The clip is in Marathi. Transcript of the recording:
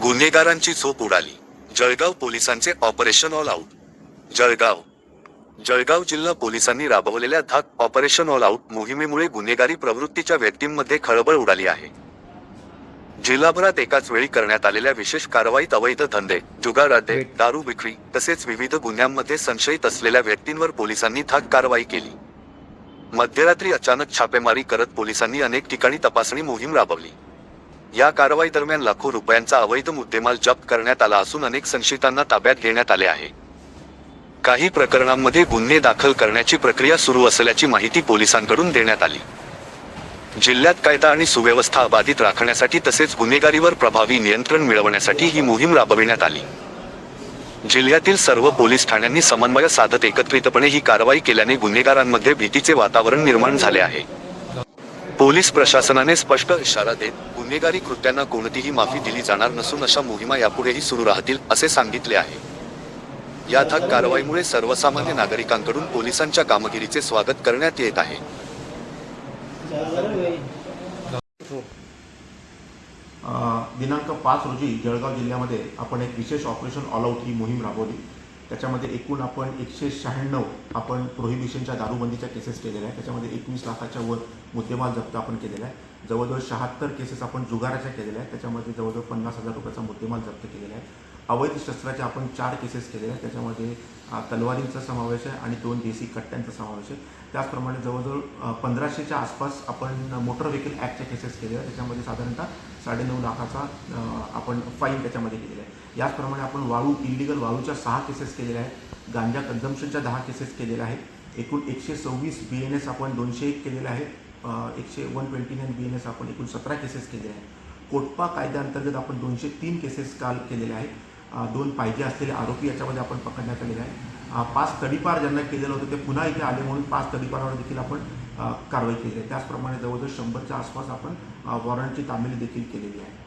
गुन्हेगारांची झोप उडाली. जळगाव पोलिसांचे ऑपरेशन ऑल आऊट. जळगाव जिल्हा पोलिसांनी राबवलेल्या धाक ऑपरेशन ऑल आऊट मोहिमेमुळे गुन्हेगारी प्रवृत्तीच्या व्यक्तींमध्ये खळबळ उडाली आहे. जिल्हाभरात एकाच वेळी करण्यात आलेल्या विशेष कारवाईत अवैध धंदे, जुगाराध्ये, दारू विक्री तसेच विविध गुन्ह्यांमध्ये संशयित असलेल्या व्यक्तींवर पोलिसांनी धाक कारवाई केली. मध्यरात्री अचानक छापेमारी करत पोलिसांनी अनेक ठिकाणी तपासणी मोहीम राबवली. या कारवाई दरम्यान लाखो रुपयांचा अवैध मुद्देमाल जप्त करण्यात आला असून अनेक संशयितांना ताब्यात घेण्यात आले आहे. काही प्रकरणांमध्ये गुन्हे दाखल करण्याची प्रक्रिया सुरू असल्याची माहिती पोलिसांकडून देण्यात आली. जिल्ह्यात कायदा आणि सुव्यवस्था अबाधित राखण्यासाठी तसेच गुन्हेगारीवर प्रभावी नियंत्रण मिळवण्यासाठी ही मोहीम राबविण्यात आली. जिल्ह्यातील सर्व पोलीस ठाण्यांनी समन्वय साधत एकत्रितपणे ही कारवाई केल्याने गुन्हेगारांमध्ये भीतीचे वातावरण निर्माण झाले आहे. पोलीस प्रशासनाने स्पष्ट इशारा देत गुन्हेगारी कृत्यांना कोणतीही माफी दिली जाणार नसून अशा मोहिमा यापुढेही सुरू राहतील असे सांगितले आहे. या धाक कारवाईमुळे सर्वसामान्य नागरिकांकडून पोलिसांच्या कामगिरीचे स्वागत करण्यात येत आहे. दिनांक 5 रोजी जळगाव जिल्ह्यामध्ये आपण एक विशेष ऑपरेशन ऑल आऊट ही मोहीम राबवली. त्याच्यामध्ये एकूण आपण 196 आपण प्रोहिबिशनच्या दारूबंदीच्या केसेस केलेल्या आहेत. त्याच्यामध्ये 21 लाखाच्या वर मुद्देमाल जप्त आपण केलेला आहे. जवळजवळ 76 केसेस आपण जुगाराच्या केलेल्या आहेत. त्याच्यामध्ये जवळजवळ 50,000 रुपयाचा मुद्देमाल जप्त केलेला आहे. अवैध शस्त्राचे आपण 4 केसेस केलेले आहेत. त्याच्यामध्ये तलवारींचा समावेश आहे आणि 2 देशी कट्ट्यांचा समावेश आहे. त्याचप्रमाणे जवळजवळ 1500च्या आसपास आपण मोटर व्हेकल ॲक्टच्या केसेस केलेल्या आहेत. त्याच्यामध्ये साधारणतः 9.5 लाखाचा आपण फाईन त्याच्यामध्ये केलेला आहे. याचप्रमाणे आपण इलिगल वाळूच्या 6 केसेस केलेल्या आहेत. गांजा कन्झम्पशनच्या 10 केसेस केलेल्या आहेत. एकूण 126 BNS आपण 201 केलेले आहेत. 129 BNS आपण एकूण 17 केसेस केलेल्या आहेत. कोटपा कायद्याअंतर्गत आपण 203 केसेस काल केलेल्या आहेत. 2 पाहिजे असलेले आरोपी याच्यामध्ये आपण पकडण्यात आलेले आहे. 5 तडीपार ज्यांना केलेलं होतं ते पुन्हा इथे आले म्हणून 5 तडीपारावर देखील आपण कारवाई केली आहे. त्याचप्रमाणे जवळजवळ 100च्या आसपास आपण वॉरंटची तामिली देखील केलेली आहे.